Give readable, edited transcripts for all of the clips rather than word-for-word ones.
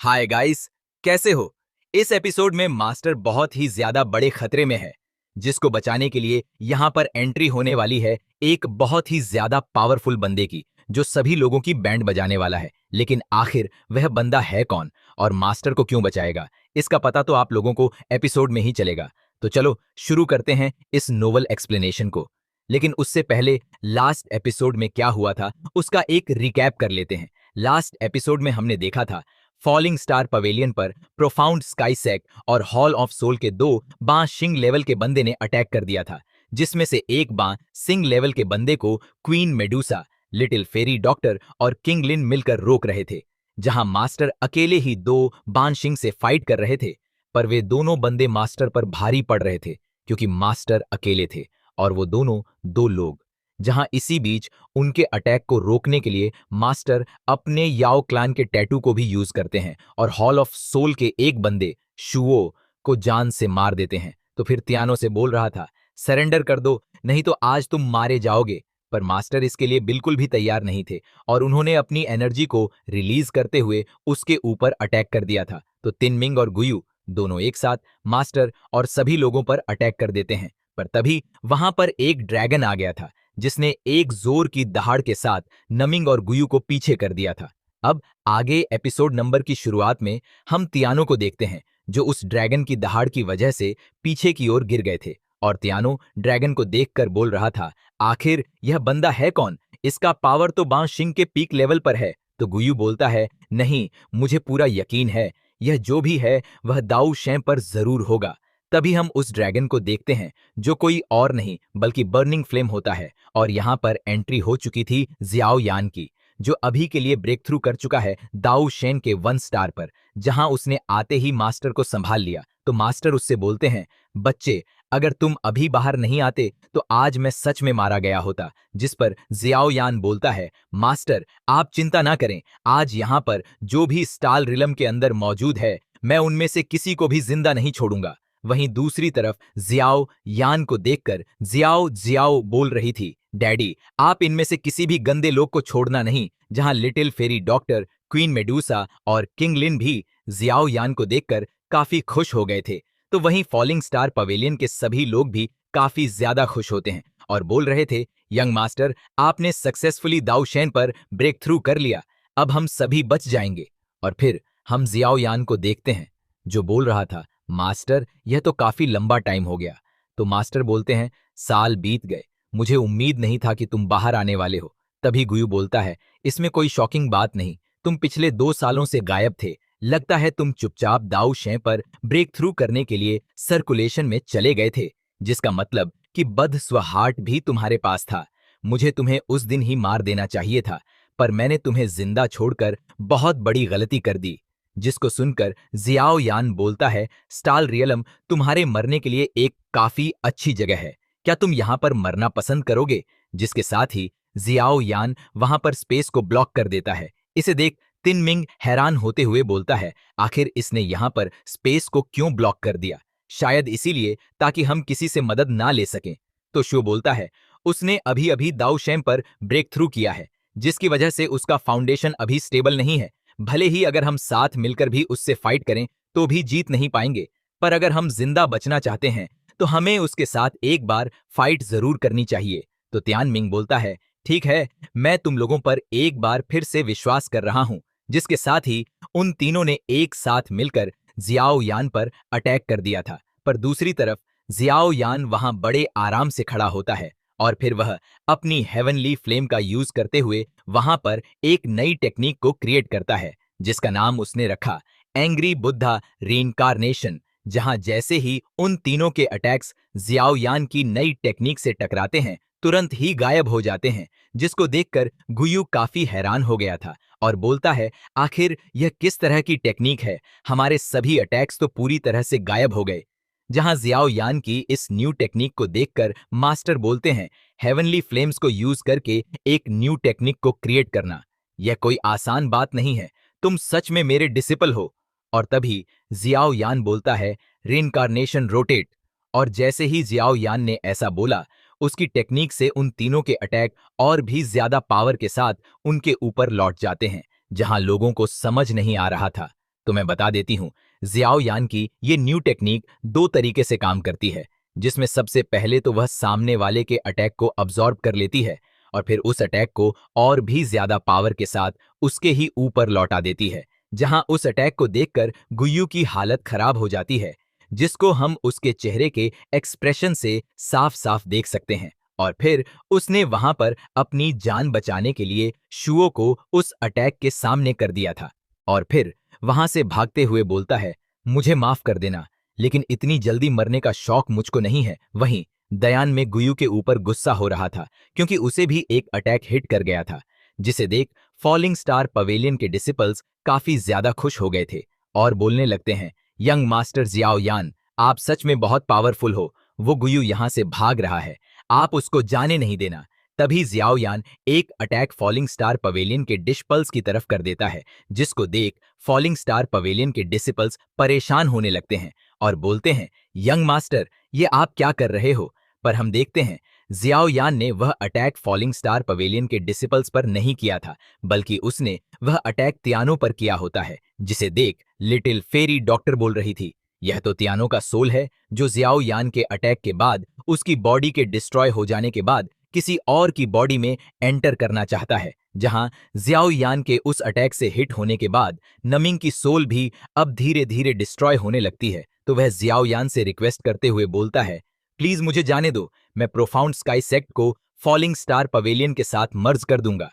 Hi guys, कैसे हो? इस एपिसोड में मास्टर बहुत ही ज्यादा बड़े खतरे में है, जिसको बचाने के लिए यहाँ पर एंट्री होने वाली है एक बहुत ही ज्यादा पावरफुल बंदे की, जो सभी लोगों की बैंड बजाने वाला है। लेकिन आखिर वह बंदा है कौन और मास्टर को क्यों बचाएगा, इसका पता तो आप लोगों को एपिसोड में ही चलेगा। तो चलो शुरू करते हैं इस नोवल एक्सप्लेनेशन को। लेकिन उससे पहले लास्ट एपिसोड में क्या हुआ था उसका एक रिकैप कर लेते हैं। लास्ट एपिसोड में हमने देखा था फॉलिंग स्टार पवेलियन पर प्रोफाउंड स्काई सेक और हॉल ऑफ सोल के दो बां शिंग लेवल के बंदे ने अटैक कर दिया था, जिसमें से एक बां सिंग लेवल के बंदे को queen Medusa, little fairy doctor और किंग लिन मिलकर रोक रहे थे। जहां मास्टर अकेले ही दो बान शिंग से फाइट कर रहे थे, पर वे दोनों बंदे मास्टर पर भारी पड़ रहे थे क्योंकि मास्टर अकेले थे और वो दोनों दो लोग। जहां इसी बीच उनके अटैक को रोकने के लिए मास्टर अपने याओ क्लान के टैटू को भी यूज करते हैं और हॉल ऑफ सोल के एक बंदे शुओ को जान से मार देते हैं। तो फिर तियानो से बोल रहा था, सरेंडर कर दो, नहीं तो आज तुम मारे जाओगे। पर मास्टर इसके लिए बिल्कुल भी तैयार नहीं थे और उन्होंने अपनी एनर्जी को रिलीज करते हुए उसके ऊपर अटैक कर दिया था। तो तिनमिंग और गुयू दोनों एक साथ मास्टर और सभी लोगों पर अटैक कर देते हैं। पर तभी वहां पर एक ड्रैगन आ गया था, जिसने एक जोर की दहाड़ के साथ नमिंग और गुयू को पीछे कर दिया था। अब आगे एपिसोड नंबर की शुरुआत में हम तियानो को देखते हैं, जो उस ड्रैगन की दहाड़ की वजह से पीछे की ओर गिर गए थे। और तियानो ड्रैगन को देखकर बोल रहा था, आखिर यह बंदा है कौन? इसका पावर तो बां शिंग के पीक लेवल पर है। तो गुयू बोलता है, नहीं, मुझे पूरा यकीन है, यह जो भी है वह दाऊ शें पर जरूर होगा। तभी हम उस ड्रैगन को देखते हैं, जो कोई और नहीं बल्कि बर्निंग फ्लेम होता है। और यहाँ पर एंट्री हो चुकी थी जियाओ यान की, जो अभी के लिए ब्रेक थ्रू कर चुका है दाऊ शेन के 1 स्टार पर। जहां उसने आते ही मास्टर को संभाल लिया। तो मास्टर उससे बोलते हैं, बच्चे, अगर तुम अभी बाहर नहीं आते तो आज मैं सच में मारा गया होता। जिस पर जियाओ यान बोलता है, मास्टर आप चिंता ना करें, आज यहाँ पर जो भी स्टाल रिलम के अंदर मौजूद है, मैं उनमें से किसी को भी जिंदा नहीं छोड़ूंगा। वहीं दूसरी तरफ जियाओ यान को देखकर जियाओ जियाओ बोल रही थी, डैडी आप इनमें से किसी भी गंदे लोग को छोड़ना नहीं। जहां little fairy doctor, queen Medusa और किंग लिन भी जियाओ यान को देखकर काफी खुश हो गए थे। तो वहीं फॉलिंग स्टार पवेलियन के सभी लोग भी काफी ज्यादा खुश होते हैं और बोल रहे थे, यंग मास्टर आपने सक्सेसफुली दाऊ शेन पर ब्रेक थ्रू कर लिया, अब हम सभी बच जाएंगे। और फिर हम जियाओ यान को देखते हैं, जो बोल रहा था, मास्टर यह तो काफी लंबा टाइम हो गया। तो मास्टर बोलते हैं, साल बीत गए, मुझे उम्मीद नहीं था कि तुम बाहर आने वाले हो। तभी गुयू बोलता है, इसमें कोई शॉकिंग बात नहीं, तुम पिछले 2 सालों से गायब थे, लगता है तुम चुपचाप दाऊ शें पर ब्रेक थ्रू करने के लिए सर्कुलेशन में चले गए थे, जिसका मतलब कि बदस्वहार्ट भी तुम्हारे पास था। मुझे तुम्हें उस दिन ही मार देना चाहिए था, पर मैंने तुम्हें जिंदा छोड़कर बहुत बड़ी गलती कर दी। जिसको सुनकर जियाओ यान बोलता है, स्टाल रियलम तुम्हारे मरने के लिए एक काफी अच्छी जगह है, क्या तुम यहाँ पर मरना पसंद करोगे? जिसके साथ ही जियाओ यान वहां पर स्पेस को ब्लॉक कर देता है। इसे देख तिनमिंग हैरान होते हुए बोलता है, आखिर इसने यहाँ पर स्पेस को क्यों ब्लॉक कर दिया? शायद इसीलिए ताकि हम किसी से मदद ना ले सकें। तो शो बोलता है, उसने अभी अभी दाऊ शेम पर ब्रेक थ्रू किया है, जिसकी वजह से उसका फाउंडेशन अभी स्टेबल नहीं है। भले ही अगर हम साथ मिलकर भी उससे फाइट करें तो भी जीत नहीं पाएंगे, पर अगर हम जिंदा बचना चाहते हैं तो हमें उसके साथ एक बार फाइट जरूर करनी चाहिए। तो तियानमिंग बोलता है, ठीक है, मैं तुम लोगों पर एक बार फिर से विश्वास कर रहा हूं। जिसके साथ ही उन तीनों ने एक साथ मिलकर जियाओ यान पर अटैक कर दिया था। पर दूसरी तरफ जियाओ यान वहां बड़े आराम से खड़ा होता है और फिर वह अपनी हेवनली फ्लेम का यूज करते हुए वहां पर एक नई टेक्निक को क्रिएट करता है, जिसका नाम उसने रखा एंग्री बुद्धा रीइंकारनेशन। जहां जैसे ही उन तीनों के अटैक्स जियाओ यान की नई टेक्निक से टकराते हैं, तुरंत ही गायब हो जाते हैं। जिसको देखकर गुयू काफी हैरान हो गया था और बोलता है, आखिर यह किस तरह की टेक्निक है? हमारे सभी अटैक्स तो पूरी तरह से गायब हो गए। जहां जियाओ यान की इस न्यू टेक्निक को देखकर मास्टर बोलते हैं, हेवनली फ्लेम्स को यूज करके एक न्यू टेक्निक को क्रिएट करना, यह कोई आसान बात नहीं है, तुम सच में मेरे डिसिपल हो। और तभी जियाओ यान बोलता है, रीइंकारनेशन रोटेट। और जैसे ही जियाओ यान ने ऐसा बोला, उसकी टेक्निक से उन तीनों के अटैक और भी ज्यादा पावर के साथ उनके ऊपर लौट जाते हैं, जहां लोगों को समझ नहीं आ रहा था। तो मैं बता देती हूँ, जियाओ यान की ये न्यू टेक्निक दो तरीके से काम करती है, जिसमें सबसे पहले तो वह सामने वाले के अटैक को अब्जॉर्ब कर लेती है और फिर उस अटैक को और भी ज्यादा पावर के साथ उसके ही ऊपर लौटा देती है, जहां उस अटैक को देखकर गुयू की हालत खराब हो जाती है, जिसको हम उसके चेहरे के एक्सप्रेशन से साफ साफ देख सकते हैं। और फिर उसने वहां पर अपनी जान बचाने के लिए शुओ को उस अटैक के सामने कर दिया था और फिर वहां से भागते हुए बोलता है, मुझे माफ कर देना, लेकिन इतनी जल्दी मरने का शौक मुझको नहीं है। वहीं दयान में गुयू के ऊपर गुस्सा हो रहा था क्योंकि उसे भी एक अटैक हिट कर गया था, जिसे देख फॉलिंग स्टार पवेलियन के डिसिपल्स काफी ज्यादा खुश हो गए थे और बोलने लगते हैं, यंग मास्टर जियाओ यान, आप सच में बहुत पावरफुल हो। वो गुयू यहां से भाग रहा है, आप उसको जाने नहीं देना। तभी जियाओ यान एक अटैक फॉलिंग स्टार पवेलियन के डिशपल्स की तरफ कर देता है, जिसको देख फॉलिंग स्टार पवेलियन के डिसिपल्स परेशान होने लगते हैं और बोलते हैं, यंग मास्टर, ये आप क्या कर रहे हो? पर हम देखते हैं जियाओ यान ने वह अटैक फॉलिंग स्टार पवेलियन के डिसिपल्स पर नहीं किया था, बल्कि उसने वह अटैक तियानो पर किया होता है, जिसे देख लिटिल फेरी डॉक्टर बोल रही थी, यह तो तियानो का सोल है जो जियाओ यान के अटैक के बाद उसकी बॉडी के डिस्ट्रॉय हो जाने के बाद किसी और की बॉडी में एंटर करना चाहता है, जहां जियाओ यान के उस अटैक से हिट होने के बाद नमिंग की सोल भी अब धीरे धीरे डिस्ट्रॉय होने लगती है। तो वह जियाओ यान से रिक्वेस्ट करते हुए बोलता है, प्लीज मुझे जाने दो, मैं प्रोफाउंड स्काई सेक्ट को फॉलिंग स्टार पवेलियन के साथ मर्ज कर दूंगा।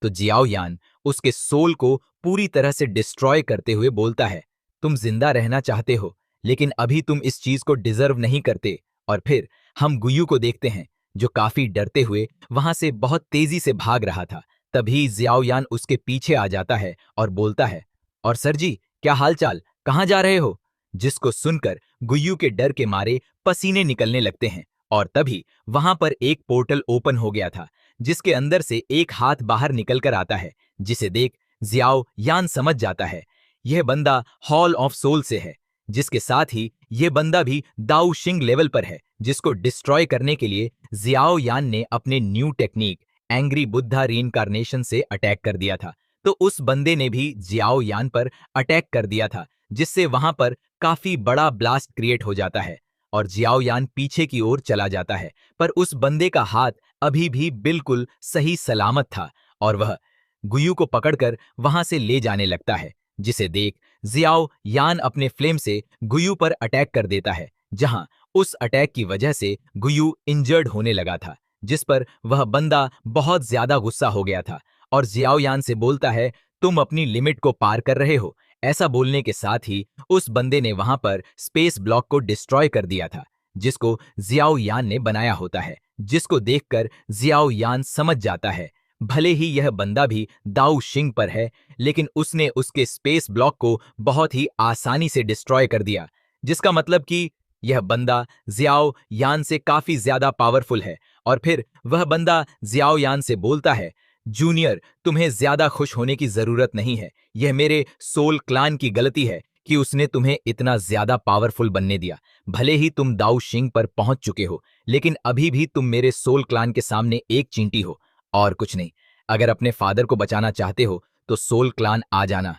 तो जियाओ यान उसके सोल को पूरी तरह से डिस्ट्रॉय करते हुए बोलता है, तुम जिंदा रहना चाहते हो, लेकिन अभी तुम इस चीज को डिजर्व नहीं करते। और फिर हम गुयू को देखते हैं जो काफी डरते हुए वहां से बहुत तेजी से भाग रहा था। तभी जियाओ यान उसके पीछे आ जाता है और बोलता है, और सर जी, क्या हालचाल, कहाँ जा रहे हो? जिसको सुनकर गुयू के डर के मारे पसीने निकलने लगते हैं और तभी वहां पर एक पोर्टल ओपन हो गया था, जिसके अंदर से एक हाथ बाहर निकल कर आता है, जिसे देख जियाओ यान समझ जाता है यह बंदा हॉल ऑफ सोल से है, जिसके साथ ही यह बंदा भी दाऊ शिंग लेवल पर है, जिसको डिस्ट्रॉय करने के लिए जियाओ यान ने अपने new technique angry Buddha reincarnation से अटैक कर दिया था। तो उस बंदे ने भी जियाओ यान पर अटैक कर दिया था, जिससे वहां पर काफी बड़ा ब्लास्ट क्रिएट हो जाता है और जियाओ यान पीछे की ओर चला जाता है। पर उस बंदे का हाथ अभी भी बिल्कुल सही सलामत था और वह गुयू को पकड़कर वहां से ले जाने लगता है, जिसे देख जियाओ यान अपने फ्लेम से गुयू पर अटैक कर देता है, जहां उस अटैक की वजह से गुयू इंजर्ड होने लगा था, जिस पर वह बंदा बहुत ज्यादा गुस्सा हो गया था और जियाओ यान से बोलता है, तुम अपनी लिमिट को पार कर रहे हो। ऐसा बोलने के साथ ही उस बंदे ने वहां पर स्पेस ब्लॉक को डिस्ट्रॉय कर दिया था, जिसको जियाओ यान ने बनाया होता है, जिसको देखकर जियाओ यान समझ जाता है भले ही यह बंदा भी दाऊ शिंग पर है, लेकिन उसने उसके स्पेस ब्लॉक को बहुत ही आसानी से डिस्ट्रॉय कर दिया, जिसका मतलब कि यह बंदा जियाओ यान से काफी ज्यादा पावरफुल है। और फिर वह बंदा जियाओ यान से बोलता है, जूनियर, तुम्हें ज्यादा खुश होने की जरूरत नहीं है, यह मेरे सोल क्लान की गलती है कि उसने तुम्हें इतना ज्यादा पावरफुल बनने दिया। भले ही तुम दाऊ शिंग पर पहुंच चुके हो, लेकिन अभी भी तुम मेरे सोल क्लान के सामने एक चींटी हो और कुछ नहीं। अगर अपने फादर को बचाना चाहते हो तो सोल क्लान आ जाना,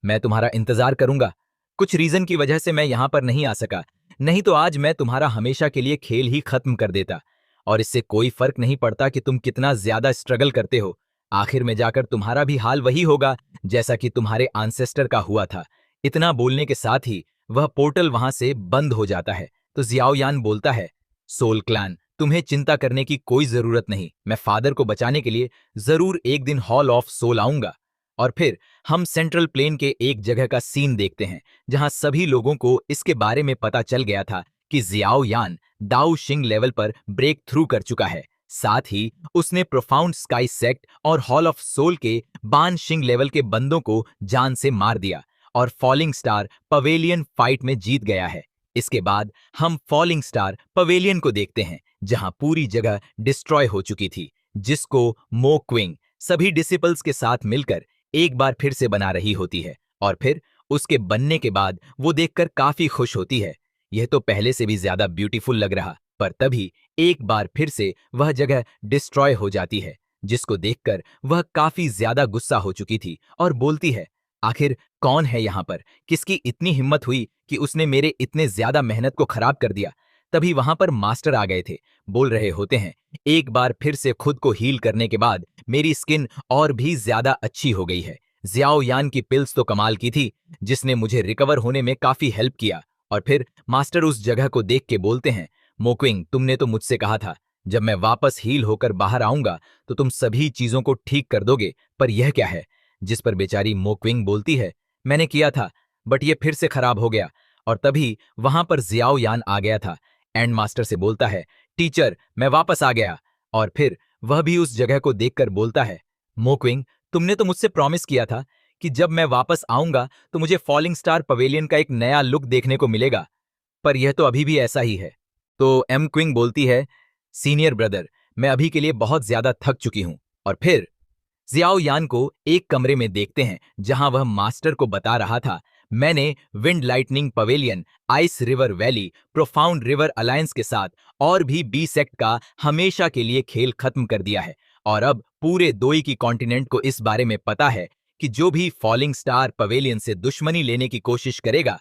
मैं तुम्हारा इंतजार करूंगा। कुछ रीजन की वजह से मैं यहां पर नहीं आ सका, नहीं तो आज मैं तुम्हारा हमेशा के लिए खेल ही खत्म कर देता और इससे कोई फर्क नहीं पड़ता कि तुम कितना ज्यादा स्ट्रगल करते हो। आखिर में जाकर तुम्हारा भी हाल वही होगा जैसा कि तुम्हारे एंसेस्टर का हुआ था। इतना बोलने के साथ ही वह पोर्टल वहां से बंद हो जाता है। तो जियाओ यान बोलता है, सोल क्लैन, तुम्हें चिंता करने की कोई जरूरत नहीं, मैं फादर को बचाने के लिए जरूर एक दिन हॉल ऑफ सोल आऊंगा। और फिर हम सेंट्रल प्लेन के एक जगह का सीन देखते हैं जहां सभी लोगों को इसके बारे में पता चल गया था कि जियाओ यान दाऊ शिंग लेवल पर ब्रेक थ्रू कर चुका है। साथ ही उसने प्रोफाउंड स्काई सेक्ट और हॉल ऑफ सोल के बान शिंग लेवल के बंदों को जान से मार दिया और फॉलिंग स्टार पवेलियन फाइट में जीत गया है। इसके बाद हम फॉलिंग स्टार पवेलियन को देखते हैं जहां पूरी जगह डिस्ट्रॉय हो चुकी थी, जिसको मो क्विंग सभी डिसिपल्स के साथ मिलकर एक बार फिर से बना रही होती है। और फिर उसके बनने के बाद वो देखकर काफी खुश होती है, यह तो पहले से भी ज्यादा ब्यूटीफुल लग रहा। पर तभी एक बार फिर से वह जगह डिस्ट्रॉय हो जाती है, जिसको देखकर वह काफी ज्यादा गुस्सा हो चुकी थी और बोलती है, आखिर कौन है यहाँ पर? किसकी इतनी हिम्मत हुई कि उसने मेरे इतने ज्यादा मेहनत को खराब कर दिया? तभी वहां पर मास्टर आ गए थे। बोल रहे होते हैं, एक बार फिर से खुद को हील करने के बाद मेरी स्किन और भी ज्यादा अच्छी हो गई है। जियाओ यान की पिल्स तो कमाल की थी, जिसने मुझे रिकवर होने में काफी हेल्प किया। और फिर मास्टर उस जगह को देख के बोलते हैं, मोक्विंग, तुमने तो मुझसे कहा था जब मैं वापस हील होकर बाहर आऊंगा तो तुम सभी चीजों को ठीक कर दोगे, पर यह क्या है? जिस पर बेचारी मोक्विंग बोलती है, मैंने किया था, बट ये फिर से खराब हो गया। और तभी वहां पर जियाओ यान आ गया था। एंड मास्टर से बोलता है, टीचर, मैं वापस आ गया। और फिर वह भी उस जगह को देखकर बोलता है, मोक्विंग, तुमने तो मुझसे प्रॉमिस किया था कि जब मैं वापस आऊंगा तो मुझे फॉलिंग स्टार पवेलियन का एक नया लुक देखने को मिलेगा, पर यह तो अभी भी ऐसा ही है। तो एम क्विंग बोलती है, सीनियर ब्रदर, मैं अभी के लिए बहुत ज्यादा थक चुकी हूं। और फिर जियाओ यान को एक कमरे में देखते हैं जहां वह मास्टर को बता रहा था, मैंने wind lightning pavilion, ice river valley, profound river alliance के साथ और भी बी सेक्ट का हमेशा के लिए खेल खत्म कर दिया है। और अब पूरे दोई की कॉन्टिनेंट को इस बारे में पता है कि जो भी फॉलिंग स्टार पवेलियन से दुश्मनी लेने की कोशिश करेगा,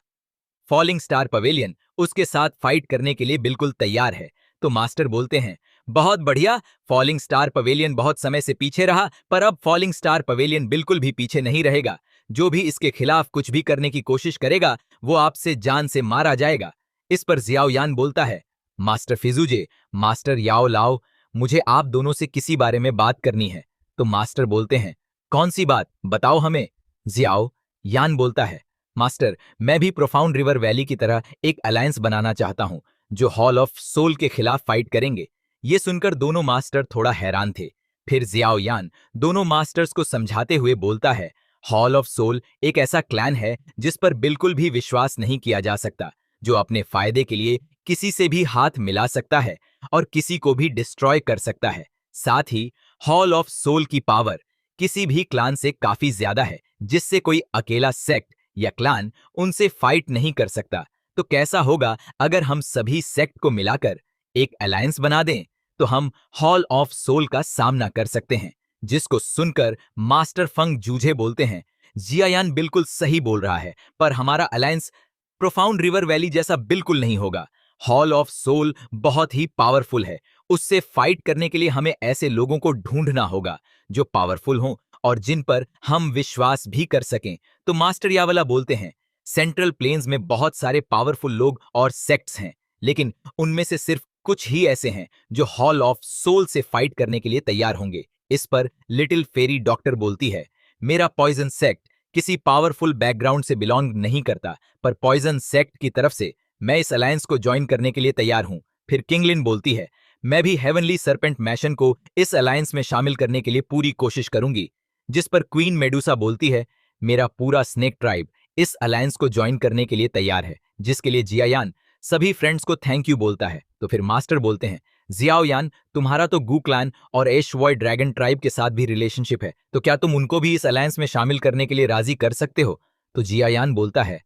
फॉलिंग स्टार पवेलियन उसके साथ फाइट करने के लिए बिल्कुल तैयार है। तो मास्टर बोलते हैं, बहुत बढ़िया, फॉलिंग स्टार पवेलियन बहुत समय से पीछे रहा, पर अब फॉलिंग स्टार पवेलियन बिल्कुल भी पीछे नहीं रहेगा। जो भी इसके खिलाफ कुछ भी करने की कोशिश करेगा, वो आपसे जान से मारा जाएगा। इस पर जियाओ यान बोलता है, मास्टर फिजुजे, मास्टर याओ लाओ, मुझे आप दोनों से किसी बारे में बात करनी है। तो मास्टर बोलते हैं, कौन सी बात, बताओ हमें। जियाओ यान बोलता है, मास्टर, मैं भी प्रोफाउंड रिवर वैली की तरह एक अलायंस बनाना चाहता हूं जो हॉल ऑफ सोल के खिलाफ फाइट करेंगे। ये सुनकर दोनों मास्टर थोड़ा हैरान थे। फिर जियाओ यान दोनों मास्टर्स को समझाते हुए बोलता है, हॉल ऑफ सोल एक ऐसा क्लैन है जिस पर बिल्कुल भी विश्वास नहीं किया जा सकता, जो अपने फायदे के लिए किसी से भी हाथ मिला सकता है और किसी को भी डिस्ट्रॉय कर सकता है। साथ ही हॉल ऑफ सोल की पावर किसी भी क्लान से काफी ज्यादा है, जिससे कोई अकेला सेक्ट या क्लान उनसे फाइट नहीं कर सकता। तो कैसा होगा अगर हम सभी सेक्ट को मिलाकर एक अलायंस बना दें? तो हम हॉल ऑफ सोल का सामना कर सकते हैं। जिसको सुनकर मास्टर फंग जूझे बोलते हैं, जियायान बिल्कुल सही बोल रहा है, पर हमारा अलायंस प्रोफाउंड रिवर वैली जैसा बिल्कुल नहीं होगा। हॉल ऑफ सोल बहुत ही पावरफुल है। उससे फाइट करने के लिए हमें ऐसे लोगों को ढूंढना होगा जो पावरफुल हों और जिन पर हम विश्वास भी कर सकें। तो मास्टर यावला बोलते हैं, सेंट्रल प्लेन्स में बहुत सारे पावरफुल लोग और सेक्ट्स हैं, लेकिन उनमें से सिर्फ कुछ ही ऐसे हैं जो हॉल ऑफ सोल से फाइट करने के लिए तैयार होंगे। इस पर लिटिल फेरी डॉक्टर बोलती है, मेरा पॉइजन सेक्ट किसी पावरफुल बैकग्राउंड से बिलोंग नहीं करता, पर पॉइजन सेक्ट की तरफ से मैं इस अलायंस को ज्वाइन करने के लिए तैयार हूं। फिर किंगलिन बोलती है, मैं भी हेवनली सरपेंट मैशन को इस अलायंस में शामिल करने के लिए पूरी कोशिश करूंगी। जिस पर क्वीन मेडुसा बोलती है, मेरा पूरा स्नेक ट्राइब इस अलायंस को ज्वाइन करने के लिए तैयार है। जिसके लिए जियायान सभी फ्रेंड्स को थैंक यू बोलता है। तो फिर मास्टर बोलते हैं, जियाओ यान, तुम्हारा तो गू क्लैन और एशवॉय ड्रैगन ट्राइब के साथ भी रिलेशनशिप है, तो क्या तुम उनको भी इस अलायंस में शामिल करने के लिए राजी कर सकते हो? तो जियायान बोलता है,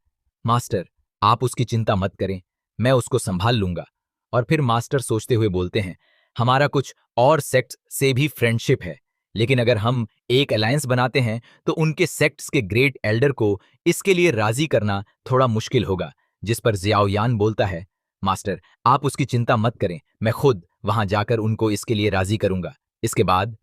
मास्टर, आप उसकी चिंता मत करें, मैं उसको संभाल लूंगा। और फिर मास्टर सोचते हुए बोलते हैं, हमारा कुछ और सेक्ट्स से भी फ्रेंडशिप है, लेकिन अगर हम एक अलायंस बनाते हैं तो उनके सेक्ट्स के ग्रेट एल्डर को इसके लिए राजी करना थोड़ा मुश्किल होगा। जिस पर जियाओ यान बोलता है, मास्टर, आप उसकी चिंता मत करें, मैं खुद वहां जाकर उनको इसके लिए राजी करूंगा। इसके बाद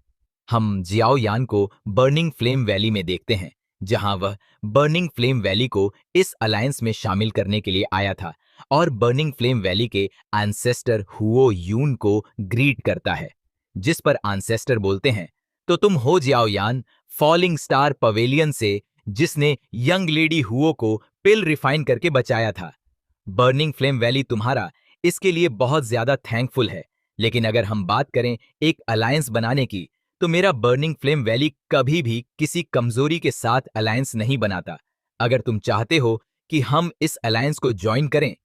हम जियाओ यान को बर्निंग फ्लेम वैली में देखते हैं, जहां वह बर्निंग फ्लेम वैली को इस अलायंस में शामिल करने के लिए आया था और बर्निंग फ्लेम वैली के एंसेस्टर हुओ यून को ग्रीट करता है। जिस पर एंसेस्टर बोलते हैं, तो तुम हो जियाओ यान, फॉलिंग स्टार पवेलियन से, जिसने यंग लेडी हुओ को पिल रिफाइन करके बचाया था। बर्निंग फ्लेम वैली तुम्हारा इसके लिए बहुत ज्यादा थैंकफुल है। लेकिन अगर हम बात करें एक अलायंस बनाने की, तो मेरा बर्निंग फ्लेम वैली कभी भी किसी कमजोरी के साथ अलायंस नहीं बनाता। अगर तुम चाहते हो कि हम इस अलायंस को ज्वाइन करें,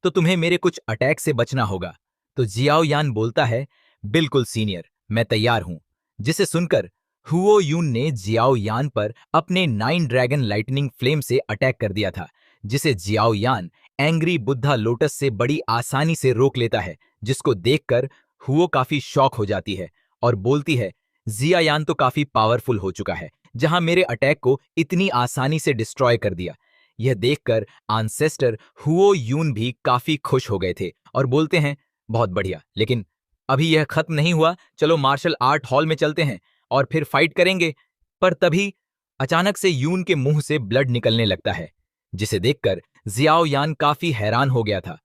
तो तुम्हें मेरे कुछ अटैक से बचना होगा। तो जियाओ यान बोलता है, बिल्कुल सीनियर, मैं तैयार हूं। जिसे सुनकर हुओ यून ने जियाओ यान पर अपने 9 ड्रैगन लाइटनिंग फ्लेम से अटैक कर दिया था, जिसे जियाओ यान एंग्री बुद्धा लोटस से बड़ी आसानी से रोक लेता है। जिसको देखकर हुओ काफी शॉक हो जाती है और बोलती है, जियायान तो काफी पावरफुल हो चुका है, जहां मेरे अटैक को इतनी आसानी से डिस्ट्रॉय कर दिया। यह देखकर आंसेस्टर हुओ यून भी काफी खुश हो गए थे और बोलते हैं, बहुत बढ़िया, लेकिन अभी यह खत्म नहीं हुआ, चलो मार्शल आर्ट हॉल में चलते हैं और फिर फाइट करेंगे। पर तभी अचानक से यून के मुंह से ब्लड निकलने लगता है, जिसे देखकर जियाओ यान काफी हैरान हो गया था।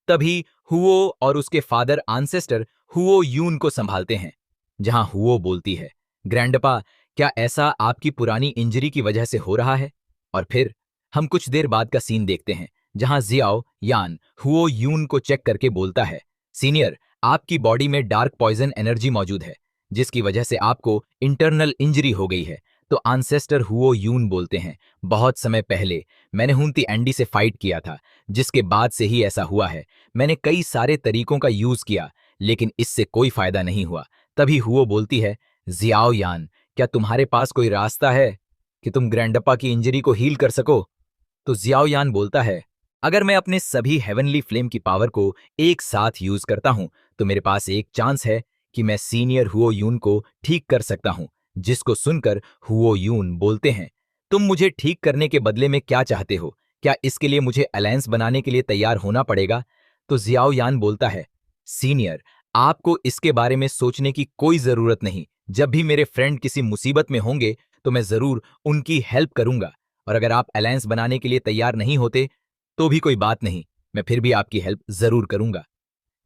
तभी हुओ और उसके फादर आंसेस्टर हुओ यून को संभालते हैं, जहां हुओ बोलती है, ग्रैंडपा, क्या ऐसा आपकी पुरानी इंजरी की वजह से हो रहा है? और फिर हम कुछ देर बाद का सीन देखते हैं, जहां जियाओ यान हुओ यून को चेक करके बोलता है, सीनियर, आपकी बॉडी में डार्क पॉइजन एनर्जी मौजूद है, जिसकी वजह से आपको इंटरनल इंजरी हो गई है। तो आंसेस्टर हुओ यून बोलते हैं, बहुत समय पहले मैंने हुंती एंडी से फाइट किया था, जिसके बाद से ही ऐसा हुआ है। मैंने कई सारे तरीकों का यूज किया, लेकिन इससे कोई फायदा नहीं हुआ। तभी हुओ बोलती है, जियाओ यान, क्या तुम्हारे पास कोई रास्ता है कि तुम ग्रैंडपा की इंजरी को हील कर सको? तो जियाओ यान बोलता है, अगर मैं अपने सभी हेवनली फ्लेम की पावर को एक साथ यूज करता हूं, तो मेरे पास एक चांस है कि मैं सीनियर हुओ यून को ठीक कर सकता हूं। जिसको सुनकर हुओ यून बोलते हैं, तुम मुझे ठीक करने के बदले में क्या चाहते हो? क्या इसके लिए मुझे अलायंस बनाने के लिए तैयार होना पड़ेगा? तो जियाओ यान बोलता है, सीनियर, आपको इसके बारे में सोचने की कोई जरूरत नहीं। जब भी मेरे फ्रेंड किसी मुसीबत में होंगे तो मैं जरूर उनकी हेल्प करूंगा, और अगर आप अलायंस बनाने के लिए तैयार नहीं होते तो भी कोई बात नहीं, मैं फिर भी आपकी हेल्प जरूर करूंगा।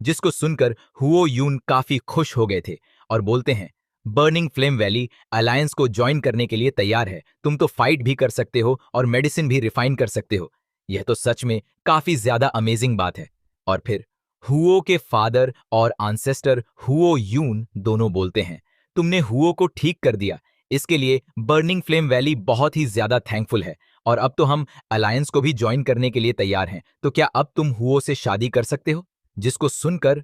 जिसको सुनकर हुओ यून काफी खुश हो गए थे और बोलते हैं, बर्निंग फ्लेम वैली अलायंस को ज्वाइन करने के लिए तैयार है। तुम तो फाइट भी कर सकते हो और मेडिसिन भी रिफाइन कर सकते हो। यह तो सच में काफी ज्यादा अमेजिंग बात है। और फिर हुओ के फादर और आंसेस्टर हुओ यून दोनों बोलते हैं, तुमने हुओ को ठीक कर दिया, इसके लिए बर्निंग फ्लेम वैली बहुत ही ज्यादा थैंकफुल है, और अब तो हम अलायंस को भी ज्वाइन करने के लिए तैयार हैं। तो क्या अब तुम हुओ से शादी कर सकते हो? जिसको सुनकर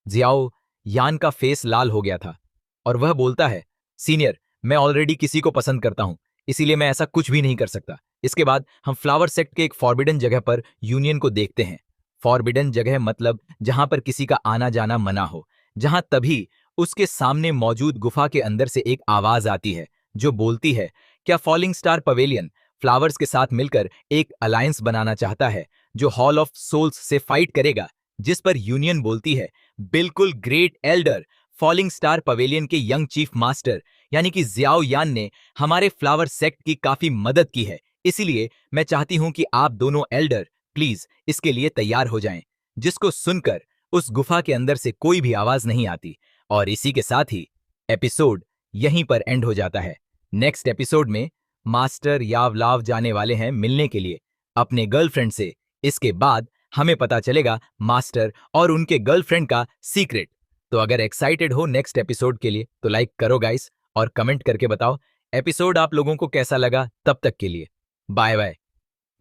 जियाओ यान का फेस लाल हो गया था और वह बोलता है, सीनियर, मैं ऑलरेडी किसी को पसंद करता हूं, इसीलिए मैं ऐसा कुछ भी नहीं कर सकता। इसके बाद हम फ्लावर सेक्ट के एक फॉरबिडन जगह पर यूनियन को देखते हैं। फॉरबिडन जगह मतलब जहां पर किसी का आना जाना मना हो। जहां तभी उसके सामने मौजूद गुफा के अंदर से एक आवाज आती है जो बोलती है, क्या फॉलिंग स्टार पवेलियन फ्लावर्स के साथ मिलकर एक अलायंस बनाना चाहता है जो हॉल ऑफ सोल्स से फाइट करेगा? जिस पर यूनियन बोलती है, बिल्कुल great Elder, falling star pavilion के यंग चीफ मास्टर यानी कि जियाओ यान ने हमारे फ्लावर सेक्ट की काफी मदद की है, इसीलिए मैं चाहती हूं कि आप दोनों एल्डर प्लीज इसके लिए तैयार हो जाएं। जिसको सुनकर उस गुफा के अंदर से कोई भी आवाज नहीं आती और इसी के साथ ही एपिसोड यहीं पर एंड हो जाता है। नेक्स्ट एपिसोड में मास्टर यावलाव जाने वाले हैं मिलने के लिए अपने गर्लफ्रेंड से। इसके बाद हमें पता चलेगा मास्टर और उनके गर्लफ्रेंड का सीक्रेट। तो अगर एक्साइटेड हो नेक्स्ट एपिसोड के लिए तो लाइक करो गाइस, और कमेंट करके बताओ एपिसोड आप लोगों को कैसा लगा। तब तक के लिए बाय बाय।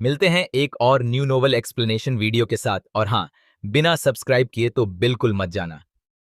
मिलते हैं एक और न्यू नोवेल एक्सप्लेनेशन वीडियो के साथ, और हाँ, बिना सब्सक्राइब किए तो बिल्कुल मत जाना।